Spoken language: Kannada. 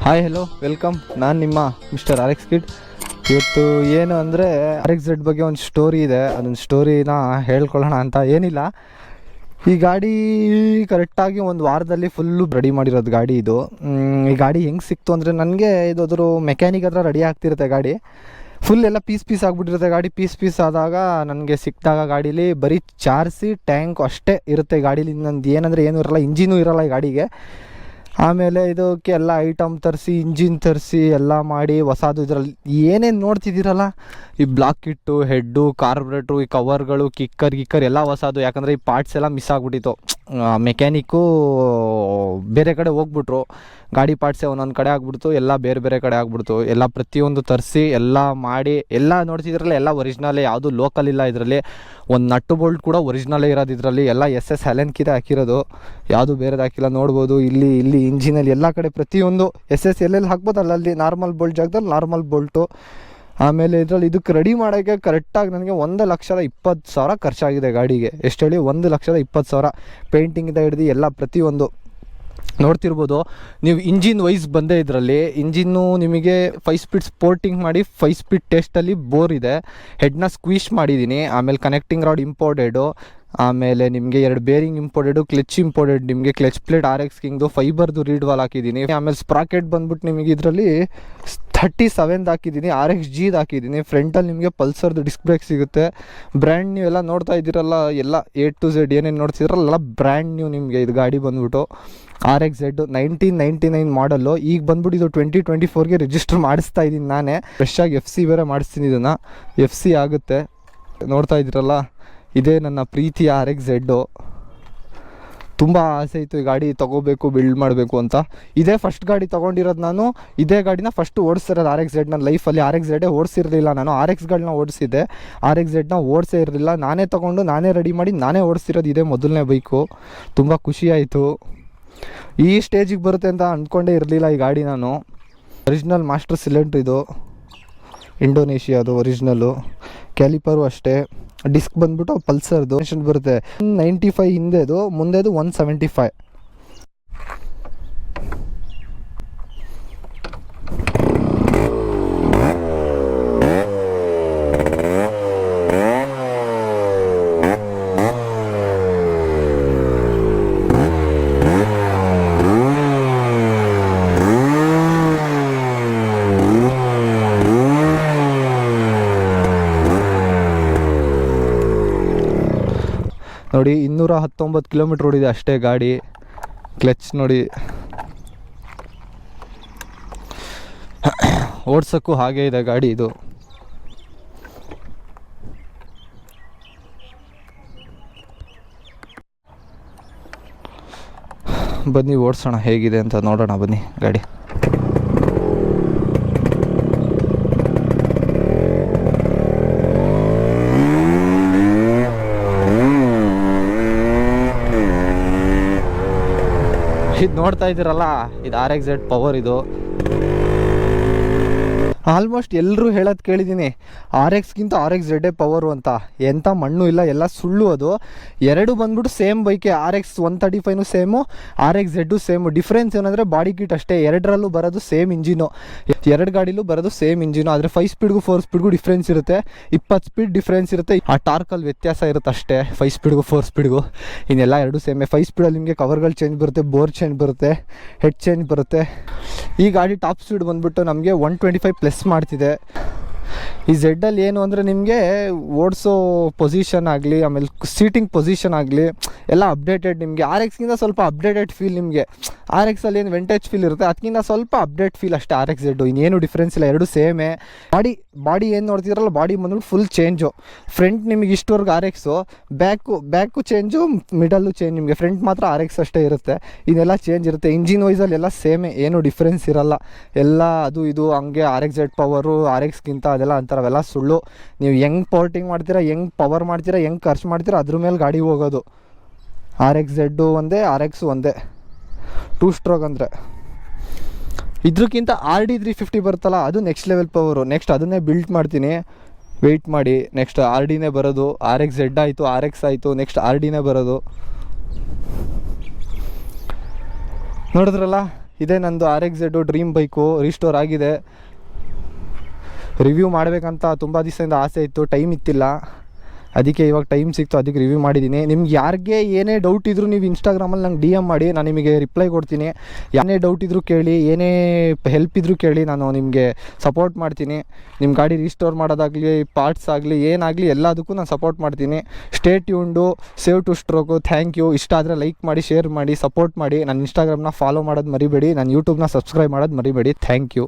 Hi hello welcome. ನಾನು ನಿಮ್ಮ ಮಿಸ್ಟರ್ RX ಕಿಡ್. ಇವತ್ತು ಏನು ಅಂದರೆ RX-Z ಬಗ್ಗೆ ಒಂದು ಸ್ಟೋರಿ ಇದೆ. ಅದೊಂದು ಸ್ಟೋರಿನ ಹೇಳ್ಕೊಳ್ಳೋಣ ಅಂತ ಏನಿಲ್ಲ. ಈ ಗಾಡಿ ಕರೆಕ್ಟಾಗಿ ಒಂದು ವಾರದಲ್ಲಿ ಫುಲ್ಲು ರೆಡಿ ಮಾಡಿರೋದು ಗಾಡಿ ಇದು. ಈ ಗಾಡಿ ಹೆಂಗೆ ಸಿಕ್ತು ಅಂದರೆ ನನಗೆ ಇದಾದರೂ ಮೆಕ್ಯಾನಿಕ್ ಹತ್ರ ರೆಡಿ ಆಗ್ತಿರುತ್ತೆ ಗಾಡಿ. ಫುಲ್ ಎಲ್ಲ ಪೀಸ್ ಆಗಿಬಿಟ್ಟಿರುತ್ತೆ ಗಾಡಿ. ಪೀಸ್ ಆದಾಗ ನನಗೆ ಸಿಕ್ಕಿದಾಗ ಗಾಡೀಲಿ ಬರೀ ಚಾರ್ಸಿ ಟ್ಯಾಂಕ್ ಅಷ್ಟೇ ಇರುತ್ತೆ ಗಾಡೀಲಿ. ನಂದು ಏನಂದರೆ ಏನೂ ಇರಲ್ಲ, ಇಂಜಿನೂ ಇರಲ್ಲ ಈ ಗಾಡಿಗೆ. ಆಮೇಲೆ ಇದಕ್ಕೆ ಎಲ್ಲ ಐಟಮ್ ತರಿಸಿ, ಇಂಜಿನ್ ತರಿಸಿ ಎಲ್ಲ ಮಾಡಿ ಹೊಸದು ಇದರಲ್ಲಿ ಏನೇನು ನೋಡ್ತಿದ್ದೀರಲ್ಲ, ಈ ಬ್ಲಾಕ್ ಕಿಟ್ಟು, ಹೆಡ್ಡು, ಕಾರ್ಬ್ರೇಟ್ರು, ಈ ಕವರ್ಗಳು, ಕಿಕ್ಕರ್ ಎಲ್ಲ ಹೊಸದು. ಯಾಕಂದರೆ ಈ ಪಾರ್ಟ್ಸ್ ಎಲ್ಲ ಮಿಸ್ ಆಗಿಬಿಟ್ಟಿತ್ತು. ಮೆಕ್ಯಾನಿಕ್ಕು ಬೇರೆ ಕಡೆ ಹೋಗ್ಬಿಟ್ರು, ಗಾಡಿ ಪಾರ್ಟ್ಸೇ ಒಂದೊಂದು ಕಡೆ ಆಗ್ಬಿಡ್ತು, ಎಲ್ಲ ಬೇರೆ ಕಡೆ ಆಗ್ಬಿಡ್ತು. ಎಲ್ಲ ಪ್ರತಿಯೊಂದು ತರಿಸಿ ಎಲ್ಲ ಮಾಡಿ ಎಲ್ಲ ನೋಡ್ತಿದ್ರಲ್ಲ, ಎಲ್ಲ ಒರಿಜಿನಲ್ಲೇ, ಯಾವುದು ಲೋಕಲ್ ಇಲ್ಲ ಇದರಲ್ಲಿ. ಒಂದು ನಟ್ಟು ಬೋಲ್ಟ್ ಕೂಡ ಒರಿಜಿನಲ್ಲೇ ಇರೋದು ಇದರಲ್ಲಿ. ಎಲ್ಲ SS ಹೆಲೆನ್ಕಿದೆ ಹಾಕಿರೋದು, ಯಾವುದು ಬೇರೆದು ಹಾಕಿಲ್ಲ. ನೋಡ್ಬೋದು ಇಲ್ಲಿ ಇಂಜಿನಲ್ಲಿ ಎಲ್ಲ ಕಡೆ ಪ್ರತಿಯೊಂದು SS ಎಲ್ಲೆಲ್ಲಿ ಹಾಕ್ಬೋದು ಅಲ್ಲಿ ನಾರ್ಮಲ್ ಬೋಲ್ಟ್ ಜಾಗದಲ್ಲಿ ನಾರ್ಮಲ್ ಬೋಲ್ಟು. ಆಮೇಲೆ ಇದರಲ್ಲಿ ಇದಕ್ಕೆ ರೆಡಿ ಮಾಡೋಕ್ಕೆ ಕರೆಕ್ಟಾಗಿ ನನಗೆ 1,20,000 ಖರ್ಚಾಗಿದೆ ಗಾಡಿಗೆ. ಎಷ್ಟು ಹೇಳಿ, 1,20,000 ಪೇಂಟಿಂಗಿಂದ ಹಿಡಿದು ಎಲ್ಲ ಪ್ರತಿಯೊಂದು ನೋಡ್ತಿರ್ಬೋದು ನೀವು. ಇಂಜಿನ್ ವೈಸ್ ಬಂದೇ ಇದರಲ್ಲಿ. ಇಂಜಿನ್ನು ನಿಮಗೆ 5 ಸ್ಪೀಡ್ ಸ್ಪೋರ್ಟಿಂಗ್ ಮಾಡಿ 5 ಸ್ಪೀಡ್ ಟೆಸ್ಟಲ್ಲಿ ಬೋರ್ ಇದೆ. ಹೆಡ್ನ ಸ್ಕ್ವೀಶ್ ಮಾಡಿದ್ದೀನಿ. ಆಮೇಲೆ ಕನೆಕ್ಟಿಂಗ್ ರಾಡ್ ಇಂಪೋರ್ಟೆಡು. ಆಮೇಲೆ ನಿಮಗೆ 2 ಬೇರಿಂಗ್ ಇಂಪೋರ್ಟೆಡು, ಕ್ಲಚ್ ಇಂಪೋರ್ಟೆಡ್. ನಿಮಗೆ ಕ್ಲಚ್ ಪ್ಲೇಟ್ RX ಕಿಂಗ್ದು ಫೈಬರ್ದು ರೀಡ್ ವಾಲ್ ಹಾಕಿದ್ದೀನಿ. ಆಮೇಲೆ ಸ್ಪ್ರಾಕೆಟ್ ಬಂದ್ಬಿಟ್ಟು ನಿಮಗೆ ಇದರಲ್ಲಿ 37 ಹಾಕಿದ್ದೀನಿ, RX-Gದು ಹಾಕಿದ್ದೀನಿ. ಫ್ರಂಟಲ್ಲಿ ನಿಮಗೆ ಪಲ್ಸರ್ದು ಡಿಸ್ಕ್ ಬ್ರೇಕ್ ಸಿಗುತ್ತೆ. ಬ್ರ್ಯಾಂಡ್ ನ್ಯೂ ಎಲ್ಲ ನೋಡ್ತಾ ಇದ್ದೀರಲ್ಲ, ಎಲ್ಲ A to Z ಏನೇನು ನೋಡ್ತಿದ್ರಲ್ಲ ಎಲ್ಲ ಬ್ರ್ಯಾಂಡ್ ನ್ಯೂ ನಿಮಗೆ. ಇದು ಗಾಡಿ ಬಂದ್ಬಿಟ್ಟು RX-Z 1999 ಮಾಡಲ್ಲು. ಈಗ ಬಂದ್ಬಿಟ್ಟು ಇದು 2024ಗೆ ರಿಜಿಸ್ಟರ್ ಮಾಡಿಸ್ತಾ ಇದ್ದೀನಿ ನಾನೇ. ಫ್ರೆಶ್ಶಾಗಿ FC ಬೇರೆ ಮಾಡಿಸ್ತೀನಿ. ಇದನ್ನು FC ಆಗುತ್ತೆ. ನೋಡ್ತಾ ಇದ್ದೀರಲ್ಲ, ಇದೇ ನನ್ನ ಪ್ರೀತಿಯ RX-Z. ತುಂಬ ಆಸೆ ಇತ್ತು ಈ ಗಾಡಿ ತೊಗೋಬೇಕು, ಬಿಲ್ಡ್ ಮಾಡಬೇಕು ಅಂತ. ಇದೇ ಫಸ್ಟ್ ಗಾಡಿ ತೊಗೊಂಡಿರೋದು ನಾನು. ಇದೇ ಗಾಡಿನ ಫಸ್ಟ್ ಓಡಿಸಿರೋದು RX-Z. ನನ್ನ ಲೈಫಲ್ಲಿ RX-Z ಓಡಿಸಿರಲಿಲ್ಲ ನಾನು. RX-ಗಳನ್ನ ಓಡಿಸಿದ್ದೆ, RX-Z ಓಡಿಸೇ ಇರಲಿಲ್ಲ. ನಾನೇ ತೊಗೊಂಡು ನಾನೇ ರೆಡಿ ಮಾಡಿ ನಾನೇ ಓಡಿಸಿರೋದು ಇದೇ ಮೊದಲನೇ ಬೈಕು. ತುಂಬ ಖುಷಿಯಾಯಿತು. ಈ ಸ್ಟೇಜಿಗೆ ಬರುತ್ತೆ ಅಂತ ಅಂದ್ಕೊಂಡೇ ಇರಲಿಲ್ಲ ಈ ಗಾಡಿ ನಾನು. ಒರಿಜಿನಲ್ ಮಾಸ್ಟರ್ ಸಿಲಿಂಡ್ರ್ ಇದು, ಇಂಡೋನೇಷಿಯಾದು ಒರಿಜಿನಲ್ಲು. ಕ್ಯಾಲಿಪರು ಅಷ್ಟೇ. ಡಿಸ್ಕ್ ಬಂದ್ಬಿಟ್ಟು ಪಲ್ಸರ್ದು ಬರುತ್ತೆ. 95 ಹಿಂದೆದು, ಮುಂದೆದು 175. ನೋಡಿ 219 ಕಿಲೋಮೀಟ್ರ್ ಓಡಿದೆ ಅಷ್ಟೇ ಗಾಡಿ. ಕ್ಲಚ್ ನೋಡಿ, ಓಡ್ಸೋಕ್ಕೂ ಹಾಗೇ ಇದೆ ಗಾಡಿ ಇದು. ಬನ್ನಿ ಓಡಿಸೋಣ ಹೇಗಿದೆ ಅಂತ ನೋಡೋಣ ಬನ್ನಿ ಗಾಡಿ. ಇದು ನೋಡ್ತಾ ಇದ್ದೀರಲ್ಲ, ಇದು RX-Z ಪವರ್. ಇದು ಆಲ್ಮೋಸ್ಟ್ ಎಲ್ಲರೂ ಹೇಳೋದು ಕೇಳಿದ್ದೀನಿ, RX-ಗಿಂತ RX-Z ಪವರು ಅಂತ. ಎಂಥ ಮಣ್ಣು ಇಲ್ಲ, ಎಲ್ಲ ಸುಳ್ಳು ಅದು. ಎರಡು ಬಂದ್ಬಿಟ್ಟು same bike. RX 135 same, RX-Z same. Difference ಏನಂದರೆ ಬಾಡಿ ಕಿಟ್ ಅಷ್ಟೇ. ಎರಡರಲ್ಲೂ ಬರೋದು ಸೇಮ್ ಇಂಜಿನು, ಎರಡು ಗಾಡಿಲೂ ಬರೋದು ಸೇಮ್ ಇಂಜಿನು. ಆದರೆ 5 ಸ್ಪೀಡ್ಗೂ 4 ಸ್ಪೀಡ್ಗೂ ಡಿಫ್ರೆನ್ಸ್ ಇರುತ್ತೆ. 20 ಸ್ಪೀಡ್ ಡಿಫ್ರೆನ್ಸ್ ಇರುತ್ತೆ. ಆ ಟಾರ್ಕಲ್ಲಿ ವ್ಯತ್ಯಾಸ ಇರುತ್ತೆ ಅಷ್ಟೇ, 5 ಸ್ಪೀಡ್ಗೂ 4 ಸ್ಪೀಡ್ಗೂ. ಇನ್ನೆಲ್ಲ ಎರಡು ಸೇಮೆ. 5 ಸ್ಪೀಡಲ್ಲಿ ನಿಮಗೆ ಕವರ್ಗಳು ಚೇಂಜ್ ಬರುತ್ತೆ, ಬೋರ್ ಚೇಂಜ್ ಬರುತ್ತೆ, ಹೆಡ್ ಚೇಂಜ್ ಬರುತ್ತೆ. ಈ ಗಾಡಿ ಟಾಪ್ ಸ್ಪೀಡ್ ಬಂದ್ಬಿಟ್ಟು ನಮಗೆ 125+ ಮಾಡ್ತಿದೆ. ಈ Z-ಅಲ್ಲಿ ಏನು ಅಂದರೆ ನಿಮಗೆ ಓಡಿಸೋ ಪೊಸಿಷನ್ ಆಗಲಿ, ಆಮೇಲೆ ಸೀಟಿಂಗ್ ಪೊಸಿಷನ್ ಆಗಲಿ ಎಲ್ಲ ಅಪ್ಡೇಟೆಡ್. ನಿಮಗೆ RX-ಗಿಂತ ಸ್ವಲ್ಪ ಅಪ್ಡೇಟೆಡ್ ಫೀಲ್. ನಿಮಗೆ RX-ಅಲ್ಲಿ ಏನು ವೆಂಟೇಜ್ ಫೀಲ್ ಇರುತ್ತೆ, ಅದಕ್ಕಿಂತ ಸ್ವಲ್ಪ ಅಪ್ಡೇಟ್ ಫೀಲ್ ಅಷ್ಟೇ RX-Z. ಇನ್ನೇನು ಡಿಫ್ರೆನ್ಸ್ ಇಲ್ಲ, ಎರಡು ಸೇಮೇ. ಬಾಡಿ ಏನು ನೋಡ್ತಿದ್ರಲ್ಲ, ಬಾಡಿ ಬಂದ್ಬಿಟ್ಟು ಫುಲ್ ಚೇಂಜು. ಫ್ರಂಟ್ ನಿಮಗೆ ಇಷ್ಟವರೆಗೂ RX, back change, middle change. ನಿಮಗೆ ಫ್ರಂಟ್ ಮಾತ್ರ RX ಅಷ್ಟೇ ಇರುತ್ತೆ, ಇದೆಲ್ಲ ಚೇಂಜ್ ಇರುತ್ತೆ. ಇಂಜಿನ್ ವೈಸಲ್ಲಿ ಎಲ್ಲ ಸೇಮೇ, ಏನು ಡಿಫ್ರೆನ್ಸ್ ಇರಲ್ಲ. ಎಲ್ಲ ಅದು ಇದು ಹಂಗೆ. RX-Z ಪವರು RX-ಗಿಂತ ಅದೆಲ್ಲ ಅಂತಾರವೆಲ್ಲ ಸುಳ್ಳು. ನೀವು ಹೆಂಗೆ ಪೋರ್ಟಿಂಗ್ ಮಾಡ್ತೀರಾ, ಹೆಂಗೆ ಪವರ್ ಮಾಡ್ತೀರಾ, ಹೆಂಗೆ ಖರ್ಚು ಮಾಡ್ತೀರಾ, ಅದ್ರ ಮೇಲೆ ಗಾಡಿ ಹೋಗೋದು. RX-Z ಒಂದೇ, RX ಒಂದೇ. 2 ಸ್ಟ್ರೋಕ್ ಅಂದರೆ. ಇದ್ರಕ್ಕಿಂತ RD 350 ಬರುತ್ತಲ್ಲ, ಅದು ನೆಕ್ಸ್ಟ್ ಲೆವೆಲ್ ಪವರು. ನೆಕ್ಸ್ಟ್ ಅದನ್ನೇ ಬಿಲ್ಟ್ ಮಾಡ್ತೀನಿ, ವೆಯ್ಟ್ ಮಾಡಿ. ನೆಕ್ಸ್ಟ್ RDನೇ ಬರೋದು. RX-Z ಆಯಿತು, RX ಆಯಿತು, ನೆಕ್ಸ್ಟ್ RDನೇ ಬರೋದು. ನೋಡಿದ್ರಲ್ಲ, ಇದೇ ನಂದು RX Z dream bike restore ಆಗಿದೆ. ರಿವ್ಯೂ ಮಾಡಬೇಕಂತ ತುಂಬ ದಿವಸದಿಂದ ಆಸೆ ಇತ್ತು, ಟೈಮ್ ಇತ್ತಿಲ್ಲ, ಅದಕ್ಕೆ ಇವಾಗ ಟೈಮ್ ಸಿಕ್ತು, ಅದಕ್ಕೆ ರಿವ್ಯೂ ಮಾಡಿದ್ದೀನಿ. ನಿಮ್ಗೆ ಯಾರಿಗೆ ಏನೇ ಡೌಟ್ ಇದ್ದರೂ ನೀವು ಇನ್ಸ್ಟಾಗ್ರಾಮಲ್ಲಿ ನಂಗೆ DM ಮಾಡಿ, ನಾನು ನಿಮಗೆ ರಿಪ್ಲೈ ಕೊಡ್ತೀನಿ. ಏನೇ ಡೌಟ್ ಇದ್ದರೂ ಕೇಳಿ, ಏನೇ ಹೆಲ್ಪ್ ಇದ್ದರೂ ಕೇಳಿ, ನಾನು ನಿಮಗೆ ಸಪೋರ್ಟ್ ಮಾಡ್ತೀನಿ. ನಿಮ್ಮ ಗಾಡಿ ರೀಸ್ಟೋರ್ ಮಾಡೋದಾಗಲಿ, ಪಾರ್ಟ್ಸ್ ಆಗಲಿ, ಏನಾಗಲಿ ಎಲ್ಲದಕ್ಕೂ ನಾನು ಸಪೋರ್ಟ್ ಮಾಡ್ತೀನಿ. Stay tuned, save two stroke. Thank you. ಇಷ್ಟ ಆದರೆ ಲೈಕ್ ಮಾಡಿ, ಶೇರ್ ಮಾಡಿ, ಸಪೋರ್ಟ್ ಮಾಡಿ. ನನ್ನ ಇನ್ಸ್ಟಾಗ್ರಾಮ್ನ ಫಾಲೋ ಮಾಡೋದು ಮರಿಬೇಡಿ, ನನ್ನ ಯೂಟ್ಯೂಬ್ನ ಸಬ್ಸ್ಕ್ರೈಬ್ ಮಾಡೋದು ಮರಿಬೇಡಿ. Thank you.